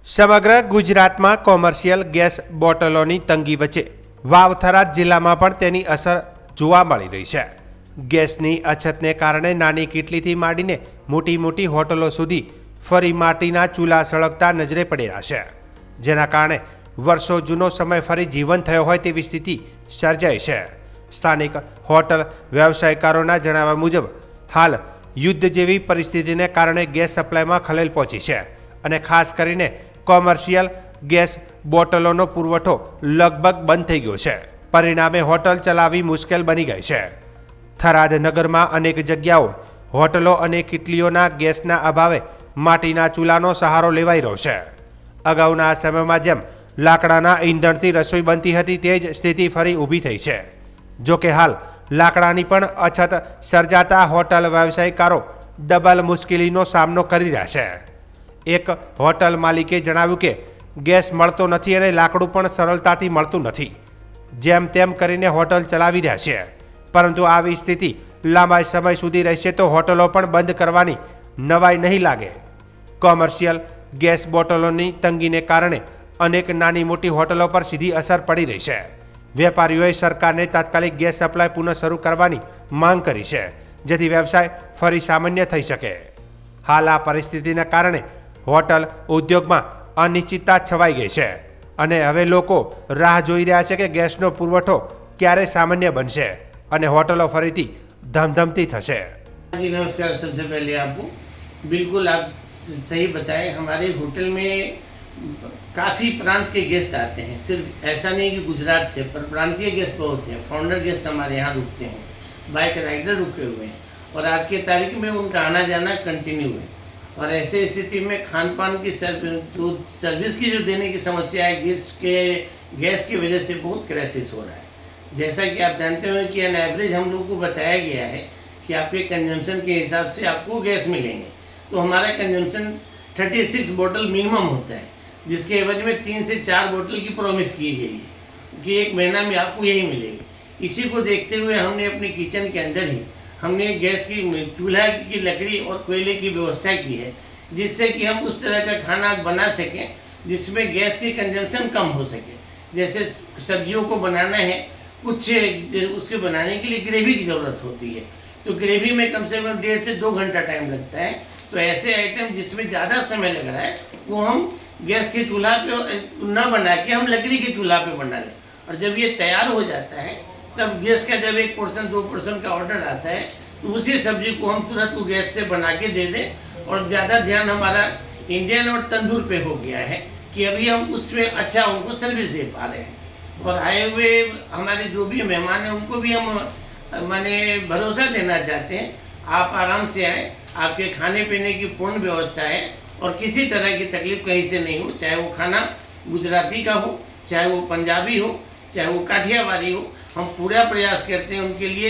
સમગ્ર ગુજરાતમાં commercial gas બોટલોની તંગી વચ્ચે વાવ-થરાદ જિલ્લામાં પણ તેની અસર જોવા મળી રહી છે। ગેસની અછતને કારણે નાની કીટલીથી માંડીને મોટી મોટી હોટલો સુધી ફરી માટીના ચૂલા સળગતા નજરે પડ્યા છે, જેના કારણે વર્ષો જૂનો સમય ફરી જીવંત થયો હોય તેવી સ્થિતિ સર્જાઈ છે। સ્થાનિક હોટલ વ્યવસાયકારોના જણાવ્યા મુજબ હાલ યુદ્ધ જેવી પરિસ્થિતિને કારણે ગેસ સપ્લાયમાં ખલેલ પહોંચી છે અને ખાસ કરીને કોમર્શિયલ ગેસ બોટલોનો પુરવઠો લગભગ બંધ થઈ ગયો છે। પરિણામે હોટલ ચલાવવી મુશ્કેલ બની ગઈ છે। થરાદ નગરમાં અનેક જગ્યાઓ હોટલો અને કીટલીઓના ગેસના અભાવે માટીના ચૂલાનો સહારો લેવાઈ રહ્યો છે। અગાઉના સમયમાં જેમ લાકડાના ઈંધણથી રસોઈ બનતી હતી તે જ સ્થિતિ ફરી ઊભી થઈ છે। જો કે હાલ લાકડાની પણ અછત સર્જાતા હોટલ વ્યવસાયકારો ડબલ મુશ્કેલીનો સામનો કરી રહ્યા છે। એક હોટલ માલિકે જણાવ્યું કે ગેસ મળતો નથી અને લાકડું પણ સરળતાથી મળતું નથી। જેમ તેમ કરીને હોટલ ચલાવી રહ્યા છે, પરંતુ આવી સ્થિતિ લાંબા સમય સુધી રહેશે તો હોટલો પણ બંધ કરવાની નવાઈ નહીં લાગે। કોમર્શિયલ ગેસ બોટલોની તંગીને કારણે અનેક નાની મોટી હોટલો પર સીધી અસર પડી રહી છે। વેપારીઓએ સરકારને તાત્કાલિક ગેસ સપ્લાય પુનઃ શરૂ કરવાની માંગ કરી છે, જેથી વ્યવસાય ફરી સામાન્ય થઈ શકે। હાલ આ પરિસ્થિતિના કારણે હોટલ ઉદ્યોગમાં અનિશ્ચિતતા છવાઈ ગઈ છે અને હવે લોકો રાહ જોઈ રહ્યા છે કે ગેસનો પુરવઠો ક્યારે સામાન્ય બનશે અને હોટલો ફરીથી ધમધમતી થશે। जी नमस्कार। सबसे पहले आपको बिल्कुल आप सही बताएं, हमारे होटल में काफ़ी प्रांत के गेस्ट आते हैं। सिर्फ ऐसा नहीं कि गुजरात से, पर प्रांतीय गेस्ट बहुत हैं। फाउंडर गेस्ट हमारे यहाँ रुकते हैं, बाइक राइडर रुके हुए हैं और आज के तारीख में उनका आना जाना कंटिन्यू है। और ऐसे स्थिति में खान पान की सर्विस की जो देने की समस्या है, गैस की वजह से बहुत क्राइसिस हो रहा है। जैसा कि आप जानते हो कि एन एवरेज हम लोग को बताया गया है कि आपके कंजम्पशन के हिसाब से आपको गैस मिलेंगे, तो हमारा कंजम्पशन 36 बोतल मिनिमम होता है, जिसके एवज में 3 से 4 बोतल की प्रॉमिस की गई है कि एक महीना में आपको यही मिलेगी। इसी को देखते हुए हमने अपने किचन के अंदर ही हमने गैस की चूल्हा की लकड़ी और कोयले की व्यवस्था की है, जिससे कि हम उस तरह का खाना बना सकें जिसमें गैस की कंजम्पशन कम हो सके। जैसे सब्जियों को बनाना है, कुछ उसके बनाने के लिए ग्रेवी की ज़रूरत होती है, तो ग्रेवी में कम से कम 1.5 से 2 घंटा टाइम लगता है। तो ऐसे आइटम जिसमें ज़्यादा समय लग रहा है वो हम गैस के चूल्हा पे न बना के हम लकड़ी के चूल्हा पे बना लें, और जब ये तैयार हो जाता है तब गैस का जब 1 पोर्शन 2 पोर्शन का ऑर्डर आता है तो उसी सब्जी को हम तुरंत वो गैस से बना के दे दें। और ज़्यादा ध्यान हमारा इंडियन और तंदूर पे हो गया है कि अभी हम उसमें अच्छा उनको सर्विस दे पा रहे हैं। और आए हुए हमारे जो भी मेहमान हैं उनको भी हम माने भरोसा देना चाहते हैं, आप आराम से आएँ, आपके खाने पीने की पूर्ण व्यवस्था है और किसी तरह की तकलीफ कहीं से नहीं हो। चाहे वो खाना गुजराती का हो, चाहे वो पंजाबी हो, चाहे वो काठियावाड़ी हो, हम पूरा प्रयास करते हैं उनके लिए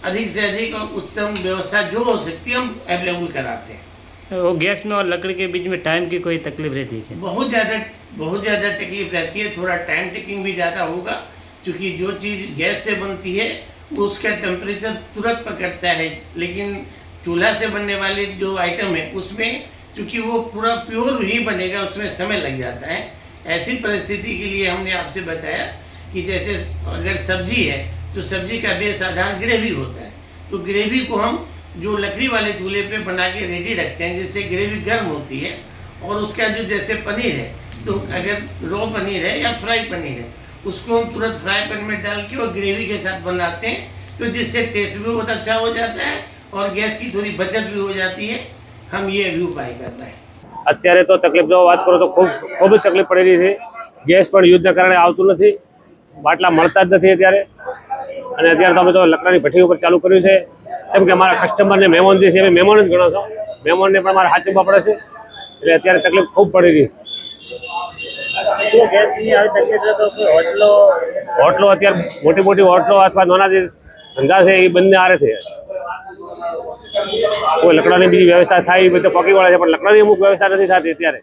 अधिक से अधिक और उत्तम व्यवस्था जो हो सकती है हम अवेलेबल कराते हैं। वो गैस में और लकड़ी के बीच में टाइम की कोई तकलीफ रहती है? बहुत ज़्यादा तकलीफ रहती है। थोड़ा टाइम टेकिंग भी ज़्यादा होगा, क्योंकि जो चीज़ गैस से बनती है उसका टेम्परेचर तुरंत पकड़ता है, लेकिन चूल्हा से बनने वाले जो आइटम है उसमें चूँकि वो पूरा प्योर ही बनेगा, उसमें समय लग जाता है। ऐसी परिस्थिति के लिए हमने आपसे बताया कि जैसे अगर सब्जी है तो सब्जी का बेस आधार ग्रेवी होता है, तो ग्रेवी को हम जो लकड़ी वाले चूल्हे पे बना के रेडी रखते हैं, जिससे ग्रेवी गर्म होती है। और उसका जो जैसे पनीर है, तो अगर रॉ पनीर है या फ्राई पनीर है, उसको हम तुरंत फ्राई पैन में डाल के और ग्रेवी के साथ बनाते हैं, तो जिससे टेस्ट भी बहुत अच्छा हो जाता है और गैस की थोड़ी बचत भी हो जाती है। हम ये भी उपाय कर रहे हैं। અત્યારે તો તકલીફ જો વાત કરો તો ખૂબ જ તકલીફ પડી રહી છે। ગેસ પણ યુદ્ધના કારણે આવતું નથી, બાટલા મળતા જ નથી અત્યારે। અને અત્યારે તો અમે તો લકડાની ભઠ્ઠી ઉપર ચાલુ કર્યું છે, કેમ કે અમારા કસ્ટમરને મહેમાન જે છે અમે મહેમાન જ ગણો છો, મહેમાનને પણ અમારે સાચવવા પડે છે, એટલે અત્યારે તકલીફ ખૂબ પડી રહી છે। ગેસની આવી તકલીફ તો હોટલો અત્યારે મોટી મોટી હોટલો અથવા નાના જે ધંધા છે એ બંને આરે છે। કોઈ લકડાની બીજી વ્યવસ્થા થાય એ બધે પકી વળે છે, પણ લકડાની અમુક વ્યવસ્થા નથી થતી અત્યારે।